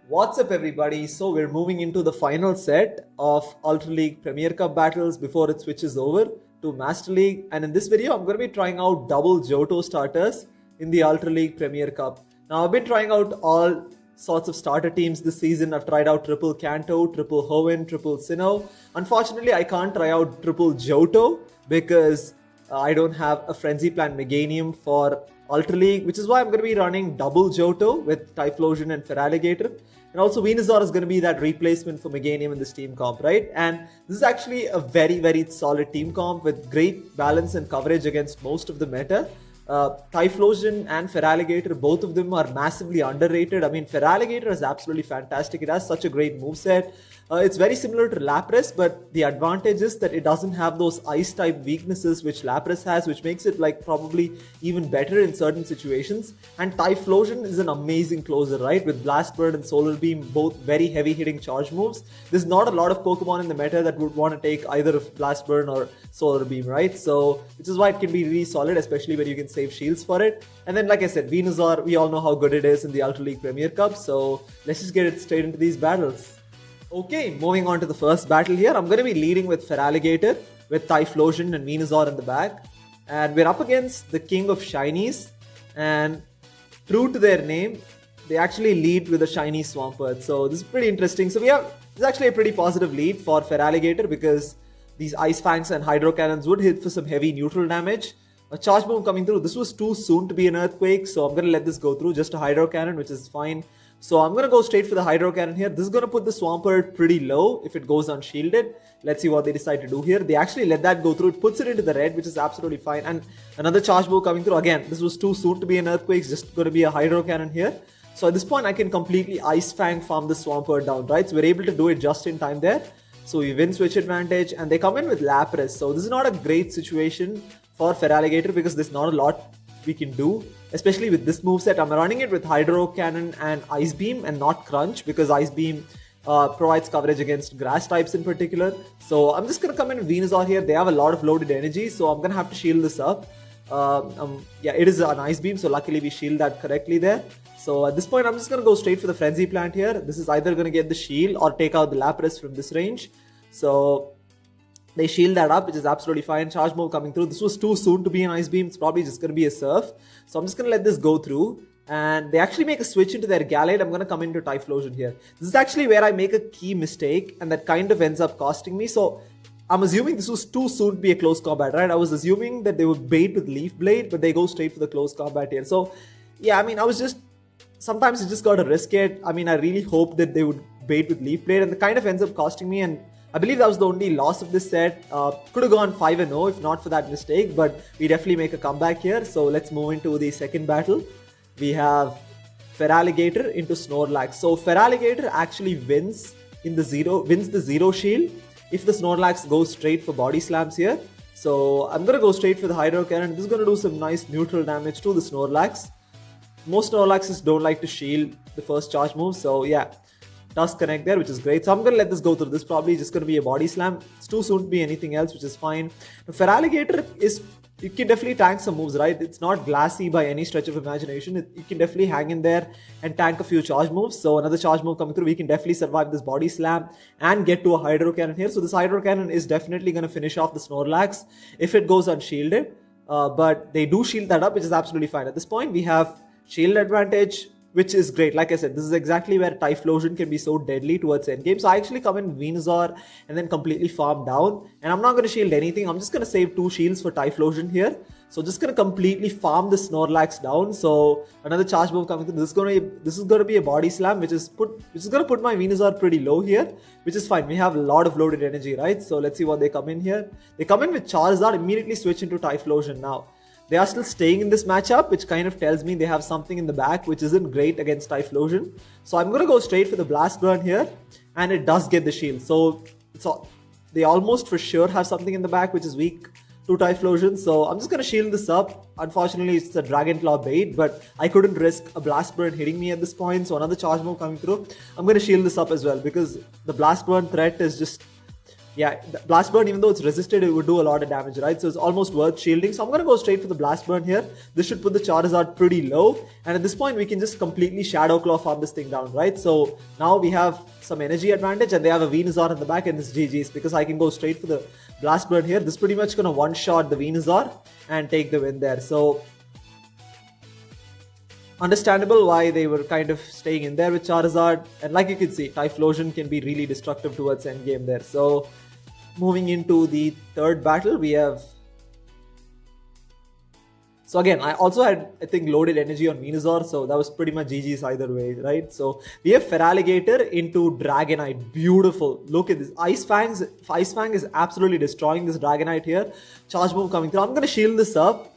What's up everybody? So we're moving into the final set of Ultra League Premier Cup battles before it switches over to Master League, and in this video I'm going to be trying out double Johto starters in the Ultra League Premier Cup. Now I've been trying out all sorts of starter teams this season. I've tried out triple Kanto, triple Hoenn, triple Sinnoh. Unfortunately I can't try out triple Johto because I don't have a Frenzy Plant Meganium for Ultra League, which is why I'm going to be running double Johto with Typhlosion and Feraligatr. And also Venusaur is going to be that replacement for Meganium in this team comp, right? And this is actually a very solid team comp with great balance and coverage against most of the meta. Typhlosion and Feraligatr, both of them are massively underrated. I mean, Feraligatr is absolutely fantastic. It has such a great moveset. It's very similar to Lapras, but the advantage is that it doesn't have those ice type weaknesses which Lapras has, which makes it like probably even better in certain situations. And Typhlosion is an amazing closer, right? With Blast Bird and Solar Beam, both very heavy hitting charge moves. There's not a lot of Pokemon in the meta that would want to take either of Blast Burn or Solar Beam, right? So, which is why it can be really solid, especially when you can save shields for it. And then, like I said, Venusaur, we all know how good it is in the Ultra League Premier Cup. So, let's just get it straight into these battles. Okay, moving on to the first battle here. I'm going to be leading with Feraligatr, with Typhlosion and Venusaur in the back. And we're up against the King of Shinies. And true to their name, they actually lead with a Shiny Swampert. So this is pretty interesting. So this is actually a pretty positive lead for Feraligatr because these Ice Fangs and Hydro Cannons would hit for some heavy neutral damage. A Charge Bomb coming through. This was too soon to be an Earthquake, so I'm going to let this go through. Just a Hydro Cannon, which is fine. So I'm going to go straight for the Hydro Cannon here. This is going to put the Swampert pretty low if it goes unshielded. Let's see what they decide to do here. They actually let that go through. It puts it into the red, which is absolutely fine. And another Charge Bomb coming through. Again, this was too soon to be an Earthquake. It's just going to be a Hydro Cannon here. So at this point, I can completely Ice Fang farm the Swampert down, right? So we're able to do it just in time there. So we win switch advantage and they come in with Lapras. So this is not a great situation for Feraligatr because there's not a lot we can do, especially with this moveset. I'm running it with Hydro Cannon and Ice Beam and not Crunch because Ice Beam provides coverage against grass types in particular. So I'm just going to come in with Venusaur here. They have a lot of loaded energy, so I'm going to have to shield this up. Yeah, it is an Ice Beam, so luckily we shield that correctly there. So at this point, I'm just going to go straight for the Frenzy Plant here. This is either going to get the shield or take out the Lapras from this range. So they shield that up, which is absolutely fine. Charge Move coming through. This was too soon to be an Ice Beam. It's probably just going to be a Surf. So I'm just going to let this go through. And they actually make a switch into their Gallade. I'm going to come into Typhlosion here. This is actually where I make a key mistake. And that kind of ends up costing me. So I'm assuming this was too soon to be a close combat, right? I was assuming that they would bait with Leaf Blade, but they go straight for the close combat here. So yeah, I mean, sometimes you just got to risk it. I mean, I really hope that they would bait with Leaf Blade. And it kind of ends up costing me. And I believe that was the only loss of this set. Could have gone 5-0 if not for that mistake, but we definitely make a comeback here. So let's move into the second battle. We have Feraligatr into Snorlax. So Feraligatr actually wins the zero shield if the Snorlax goes straight for body slams here. So I'm going to go straight for the Hydro Cannon. This is going to do some nice neutral damage to the Snorlax. Most Snorlaxes don't like to shield the first charge move, so yeah. Does connect there, which is great. So I'm going to let this go through. This is probably just going to be a body slam. It's too soon to be anything else, which is fine. Now, Feraligatr you can definitely tank some moves, right? It's not glassy by any stretch of imagination. You can definitely hang in there and tank a few charge moves. So another charge move coming through. We can definitely survive this body slam and get to a Hydro Cannon here. So this Hydro Cannon is definitely going to finish off the Snorlax if it goes unshielded. But they do shield that up, which is absolutely fine. At this point, we have shield advantage, which is great. Like I said, this is exactly where Typhlosion can be so deadly towards endgame. So I actually come in Venusaur and then completely farm down. And I'm not going to shield anything. I'm just going to save 2 shields for Typhlosion here. So just going to completely farm the Snorlax down. So another charge move coming through. This is going to be a body slam, which is going to put my Venusaur pretty low here, which is fine. We have a lot of loaded energy, right? So let's see what they come in here. They come in with Charizard, immediately switch into Typhlosion now. They are still staying in this matchup, which kind of tells me they have something in the back, which isn't great against Typhlosion. So I'm going to go straight for the Blast Burn here, and it does get the shield. So they almost for sure have something in the back, which is weak to Typhlosion. So I'm just going to shield this up. Unfortunately, it's a Dragon Claw bait, but I couldn't risk a Blast Burn hitting me at this point. So another charge move coming through. I'm going to shield this up as well because the Blast Burn threat is just yeah, the Blast Burn, even though it's resisted, it would do a lot of damage, right? So it's almost worth shielding. So I'm going to go straight for the Blast Burn here. This should put the Charizard pretty low. And at this point, we can just completely Shadow Claw farm this thing down, right? So now we have some energy advantage and they have a Venusaur in the back and it's GG's because I can go straight for the Blast Burn here. This is pretty much going to one-shot the Venusaur and take the win there. So understandable why they were kind of staying in there with Charizard. And like you can see, Typhlosion can be really destructive towards endgame there. So moving into the third battle, we have... So again, I also had, I think, loaded energy on Venusaur, so that was pretty much GG's either way, right? So we have Feraligatr into Dragonite. Beautiful. Look at this. Ice Fang is absolutely destroying this Dragonite here. Charge move coming through. I'm going to shield this up.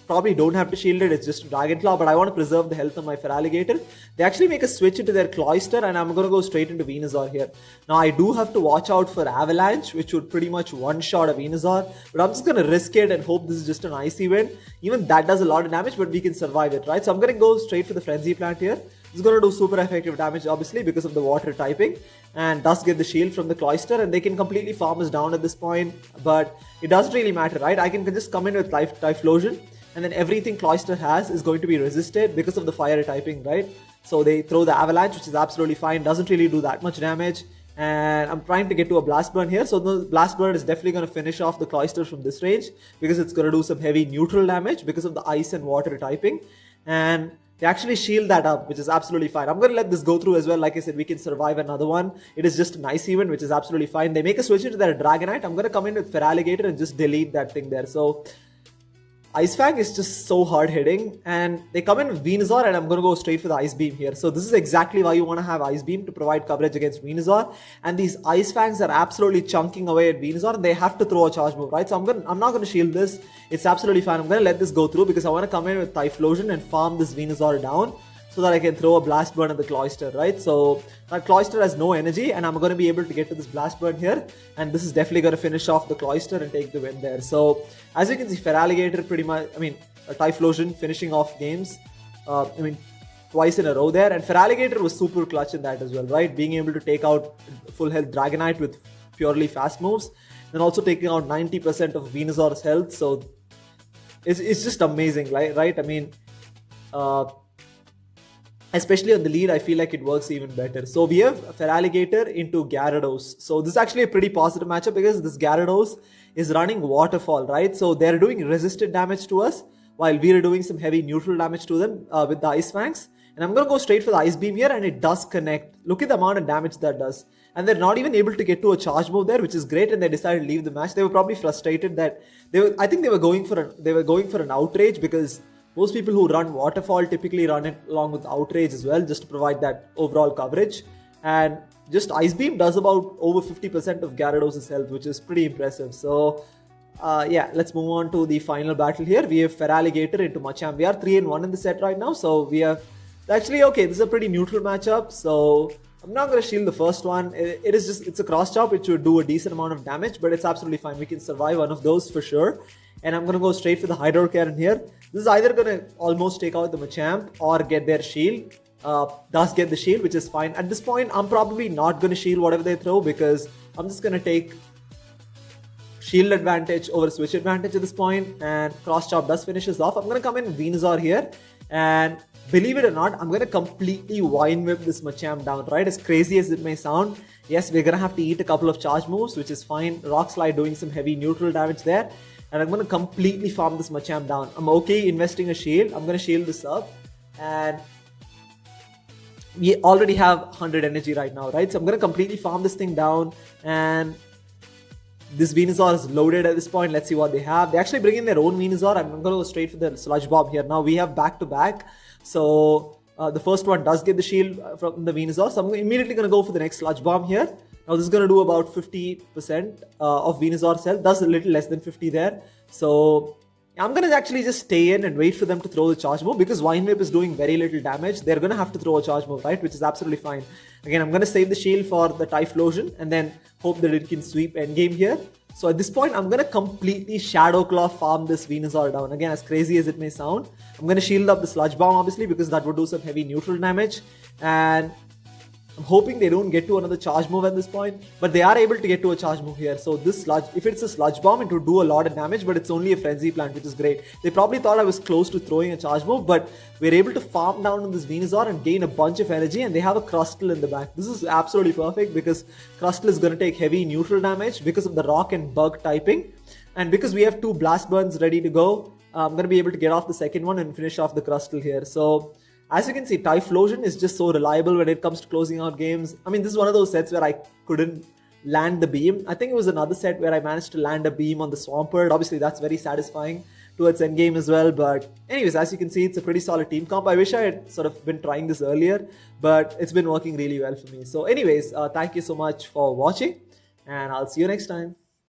Probably don't have to shield it, it's just Dragon Claw, but I want to preserve the health of my Feraligatr. They actually make a switch into their Cloyster and I'm going to go straight into Venusaur here. Now I do have to watch out for Avalanche, which would pretty much one-shot a Venusaur, but I'm just going to risk it and hope this is just an icy win. Even that does a lot of damage, but we can survive it, right? So I'm going to go straight for the Frenzy Plant here. This is going to do super effective damage, obviously, because of the water typing, and does get the shield from the Cloyster, and they can completely farm us down at this point, but it doesn't really matter, right? I can just come in with Typhlosion, and then everything Cloyster has is going to be resisted because of the fire typing, right? So they throw the Avalanche, which is absolutely fine, doesn't really do that much damage. And I'm trying to get to a Blast Burn here. So the Blast Burn is definitely going to finish off the Cloyster from this range because it's going to do some heavy neutral damage because of the ice and water typing. And they actually shield that up, which is absolutely fine. I'm going to let this go through as well. Like I said, we can survive another one. It is just a nice event, which is absolutely fine. They make a switch into their Dragonite. I'm going to come in with Feraligatr and just delete that thing there. So Ice Fang is just so hard hitting, and they come in with Venusaur, and I'm going to go straight for the Ice Beam here. So this is exactly why you want to have Ice Beam, to provide coverage against Venusaur. And these Ice Fangs are absolutely chunking away at Venusaur, and they have to throw a charge move, right? So I'm not going to shield this. It's absolutely fine. I'm going to let this go through because I want to come in with Typhlosion and farm this Venusaur down so that I can throw a Blast Burn at the Cloyster, right? So that Cloyster has no energy, and I'm going to be able to get to this Blast Burn here, and this is definitely going to finish off the Cloyster and take the win there. So as you can see, Feraligatr pretty much, a Typhlosion finishing off games, twice in a row there, and Feraligatr was super clutch in that as well, right? Being able to take out full health Dragonite with purely fast moves, and also taking out 90% of Venusaur's health, so it's just amazing, right? Especially on the lead, I feel like it works even better. So we have Feraligatr into Gyarados. So this is actually a pretty positive matchup because this Gyarados is running Waterfall, right? So they're doing resisted damage to us while we're doing some heavy neutral damage to them with the Ice Fangs. And I'm going to go straight for the Ice Beam here, and it does connect. Look at the amount of damage that does. And they're not even able to get to a charge move there, which is great, and they decided to leave the match. They were probably frustrated that I think they were going for an outrage, because most people who run Waterfall typically run it along with Outrage as well, just to provide that overall coverage. And just Ice Beam does about over 50% of Gyarados' health, which is pretty impressive. So let's move on to the final battle here. We have Feraligatr into Machamp. We are 3-1 in the set right now, so we have... Actually, okay, this is a pretty neutral matchup, so I'm not going to shield the first one. It's a cross chop, which should do a decent amount of damage, but it's absolutely fine. We can survive one of those for sure. And I'm going to go straight for the Hydro Cannon here. This is either going to almost take out the Machamp or get their shield. Does get the shield, which is fine. At this point, I'm probably not going to shield whatever they throw, because I'm just going to take shield advantage over switch advantage at this point. And cross chop does finish us off. I'm going to come in Venusaur here. And believe it or not, I'm going to completely Vine Whip this Machamp down, right? As crazy as it may sound. Yes, we're going to have to eat a couple of charge moves, which is fine. Rock Slide doing some heavy neutral damage there. And I'm going to completely farm this Machamp down. I'm okay investing a shield. I'm going to shield this up. And we already have 100 energy right now, right? So I'm going to completely farm this thing down. And this Venusaur is loaded at this point. Let's see what they have. They actually bring in their own Venusaur. I'm going to go straight for the Sludge Bomb here. Now we have back-to-back. So the first one does get the shield from the Venusaur. So I'm immediately going to go for the next Sludge Bomb here. Now this is going to do about 50% of Venusaur's health. Does a little less than 50 there. So I'm going to actually just stay in and wait for them to throw the charge move, because Vine Whip is doing very little damage. They're going to have to throw a charge move, right? Which is absolutely fine. Again, I'm going to save the shield for the Typhlosion and then hope that it can sweep endgame here. So at this point, I'm going to completely Shadow Claw farm this Venusaur down. Again, as crazy as it may sound. I'm going to shield up the Sludge Bomb, obviously, because that would do some heavy neutral damage. And I'm hoping they don't get to another charge move at this point, but they are able to get to a charge move here. So this sludge, if it's a sludge bomb, it would do a lot of damage, but it's only a frenzy plant, which is great. They probably thought I was close to throwing a charge move, but we're able to farm down on this Venusaur and gain a bunch of energy, and they have a Crustle in the back. This is absolutely perfect because Crustle is going to take heavy neutral damage because of the rock and bug typing. And because we have 2 blast burns ready to go, I'm going to be able to get off the second one and finish off the Crustle here. So as you can see, Typhlosion is just so reliable when it comes to closing out games. I mean, this is one of those sets where I couldn't land the beam. I think it was another set where I managed to land a beam on the Swampert. Obviously, that's very satisfying towards endgame as well. But anyways, as you can see, it's a pretty solid team comp. I wish I had sort of been trying this earlier, but it's been working really well for me. So anyways, thank you so much for watching, and I'll see you next time.